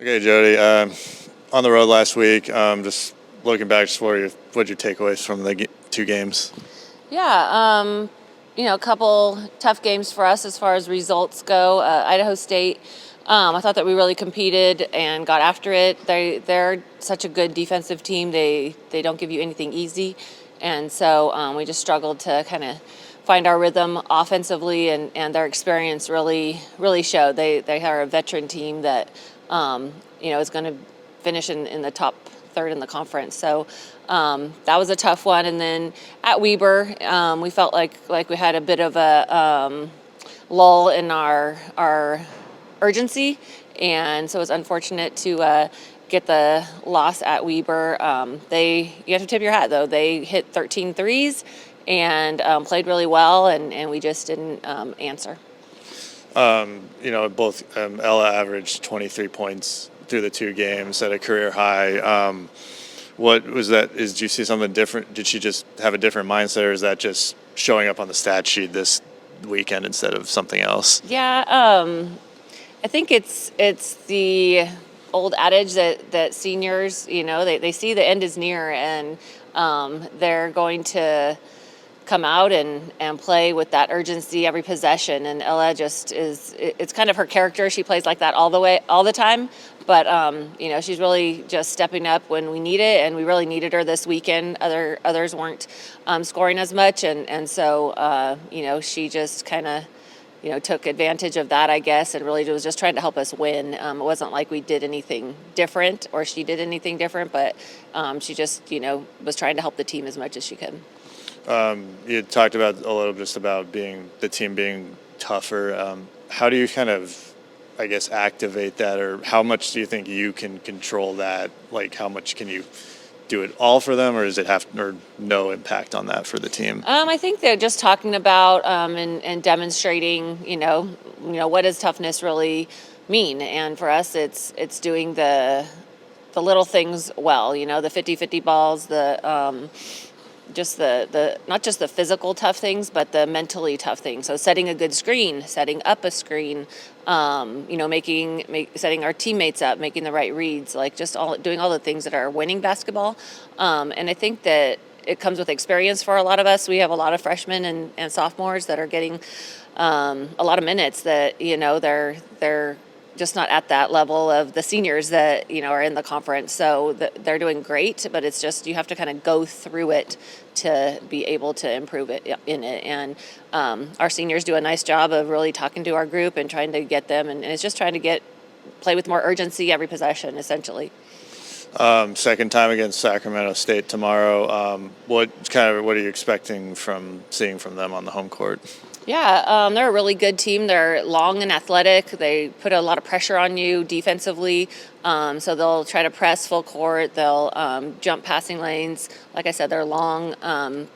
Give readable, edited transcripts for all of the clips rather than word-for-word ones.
Okay, Jody. On the road last week, just looking back, just what'd your takeaways from the two games? Yeah, a couple tough games for us as far as results go. Idaho State, I thought that we really competed and got after it. They're such a good defensive team. They don't give you anything easy, and so we just struggled to kind of find our rhythm offensively, and their experience really showed. They are a veteran team that is going to finish in the top third in the conference. So that was a tough one. And then at Weber, we felt like we had a bit of a lull in our urgency, and so it was unfortunate to get the loss at Weber. You have to tip your hat though. They hit 13 threes and played really well, and we just didn't answer. Both Ella averaged 23 points through the two games at a career high. What was that? Did you see something different? Did she just have a different mindset, or is that just showing up on the stat sheet this weekend instead of something else? Yeah, I think it's the old adage that seniors, they see the end is near, and they're going to come out and play with that urgency every possession. And Ella just it's kind of her character. She plays like that all the time. But she's really just stepping up when we need it, and we really needed her this weekend. Others weren't scoring as much, and so she just kind of took advantage of that, I guess, and really was just trying to help us win. It wasn't like we did anything different or she did anything different, but she just was trying to help the team as much as she could. You talked about a little just about the team being tougher. How do you kind of, I guess, activate that, or how much do you think you can control that? Like, how much can you do it all for them, or does it have or no impact on that for the team? I think they're just talking about and demonstrating, what does toughness really mean? And for us, it's doing the little things well, the 50-50 balls, the just the not just the physical tough things, but the mentally tough things. So setting a good screen, setting up a screen, setting our teammates up, making the right reads, like just doing all the things that are winning basketball. And I think that it comes with experience for a lot of us. We have a lot of freshmen and sophomores that are getting a lot of minutes that they're just not at that level of the seniors that are in the conference. So they're doing great, but it's just you have to kind of go through it to be able to improve it in it. And our seniors do a nice job of really talking to our group and trying to get them, and it's just trying to play with more urgency every possession, essentially. Second time against Sacramento State tomorrow. What are you expecting from seeing from them on the home court? Yeah, they're a really good team. They're long and athletic. They put a lot of pressure on you defensively. So they'll try to press full court. They'll jump passing lanes. Like I said, they're long,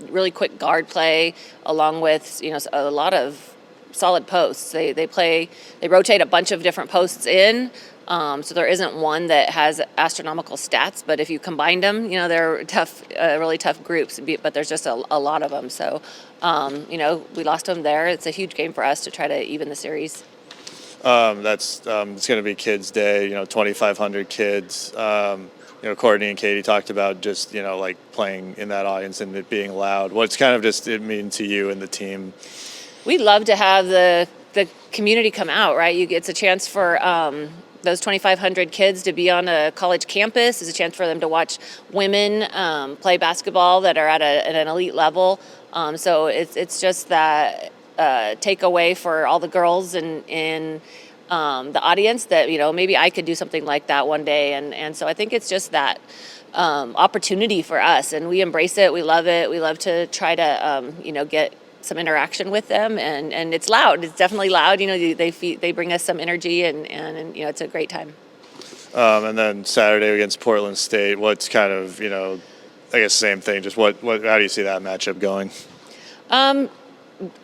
really quick guard play, along with a lot of solid posts. They rotate a bunch of different posts in. So there isn't one that has astronomical stats, but if you combine them, they're tough, really tough groups, but there's just a lot of them. So, we lost them there. It's a huge game for us to try to even the series. It's going to be Kids Day, 2,500 kids. Courtney and Katie talked about just, like playing in that audience and it being loud. What's kind of just it mean to you and the team? We'd love to have the community come out, right? It's a chance for those 2,500 kids to be on a college campus. It's a chance for them to watch women play basketball that are at an elite level. So it's just that takeaway for all the girls in the audience that maybe I could do something like that one day. And so I think it's just that opportunity for us, and we embrace it. We love it. We love to try to get some interaction with them, and it's loud. It's definitely loud. They bring us some energy, and it's a great time. And then Saturday against Portland State. What's kind of I guess same thing. Just how do you see that matchup going?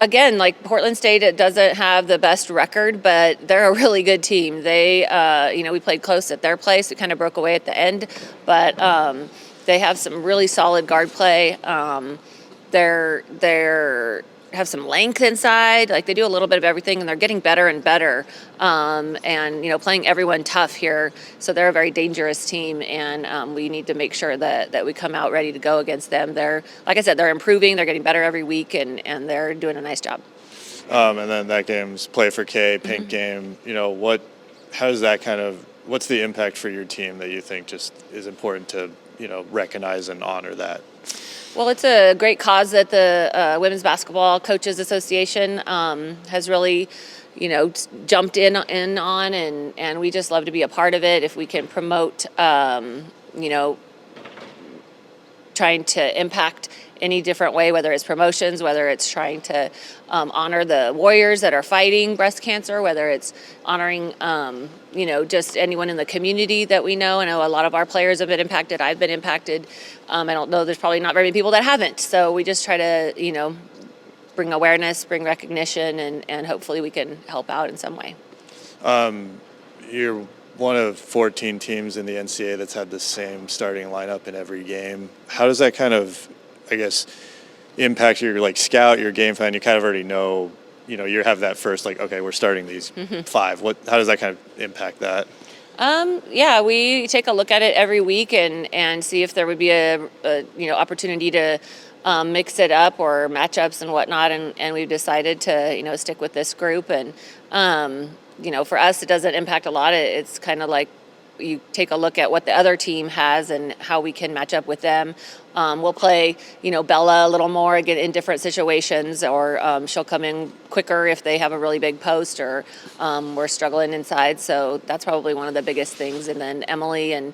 Again, like Portland State, it doesn't have the best record, but they're a really good team. They we played close at their place. We kind of broke away at the end, but they have some really solid guard play. They're have some length inside. Like, they do a little bit of everything, and they're getting better and better. And playing everyone tough here, so they're a very dangerous team, and we need to make sure that we come out ready to go against them. They're, like I said, they're improving. They're getting better every week, and they're doing a nice job. And then that game's Play for K, pink game. How does that what's the impact for your team that you think just is important to, recognize and honor that? Well, it's a great cause that the Women's Basketball Coaches Association has really, jumped in on, and we just love to be a part of it. If we can promote, trying to impact any different way, whether it's promotions, whether it's trying to honor the warriors that are fighting breast cancer, whether it's honoring, just anyone in the community that we know. I know a lot of our players have been impacted. I've been impacted. I don't know, there's probably not very many people that haven't. So we just try to, bring awareness, bring recognition, and hopefully we can help out in some way. You're one of 14 teams in the NCAA that's had the same starting lineup in every game. How does that impact your scout, your game plan? You kind of already know, you have that first okay, we're starting these five. How does that kind of impact that? Yeah, we take a look at it every week and see if there would be a opportunity to mix it up or matchups and whatnot, and we've decided to stick with this group, and for us it doesn't impact a lot. It's kind of like you take a look at what the other team has and how we can match up with them. We'll play, Bella a little more, get in different situations, or she'll come in quicker if they have a really big post, or we're struggling inside. So that's probably one of the biggest things. And then Emily and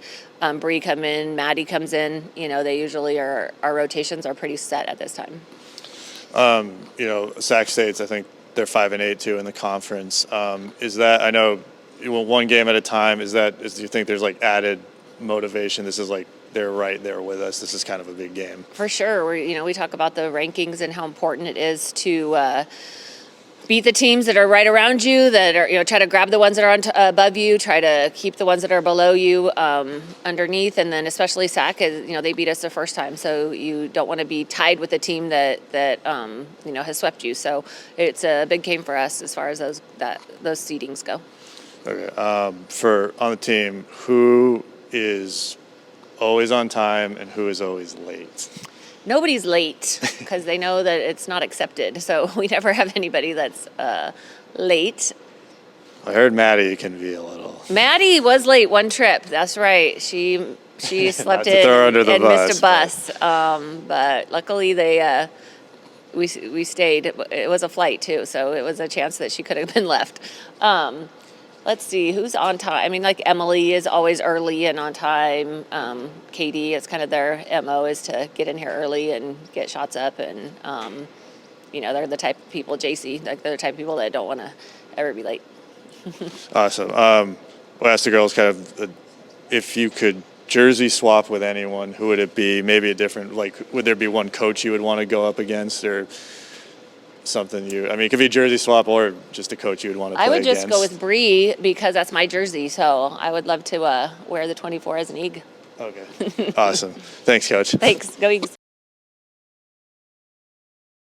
Bree come in, Maddie comes in. They usually our rotations are pretty set at this time. Sac State's, I think they're 5-8 too in the conference. Is that, I know, one game at a time, do you think there's added motivation? This is they're right there with us. This is kind of a big game. For sure. We talk about the rankings and how important it is to beat the teams that are right around you, that are, try to grab the ones that are above you, try to keep the ones that are below you underneath. And then especially SAC, they beat us the first time. So you don't want to be tied with a team that has swept you. So it's a big game for us as far as those seedings go. Okay. On the team, who is always on time and who is always late? Nobody's late because they know that it's not accepted. So we never have anybody that's late. I heard Maddie can be a little. Maddie was late one trip. That's right. She slept in and missed a bus. But luckily we stayed. It was a flight too, so it was a chance that she could have been left. Let's see, who's on time? I mean, Emily is always early and on time. Katie, it's kind of their MO is to get in here early and get shots up. And, they're the type of people, JC, they're the type of people that don't want to ever be late. Awesome. We'll ask the girls if you could jersey swap with anyone, who would it be? Maybe a different, would there be one coach you would want to go up against, or something it could be a jersey swap or just a coach you would want to play against? I would just go with Bree because that's my jersey, so I would love to wear the 24 as an Eag. Okay. Awesome. Thanks, Coach. Thanks. Go Eagles.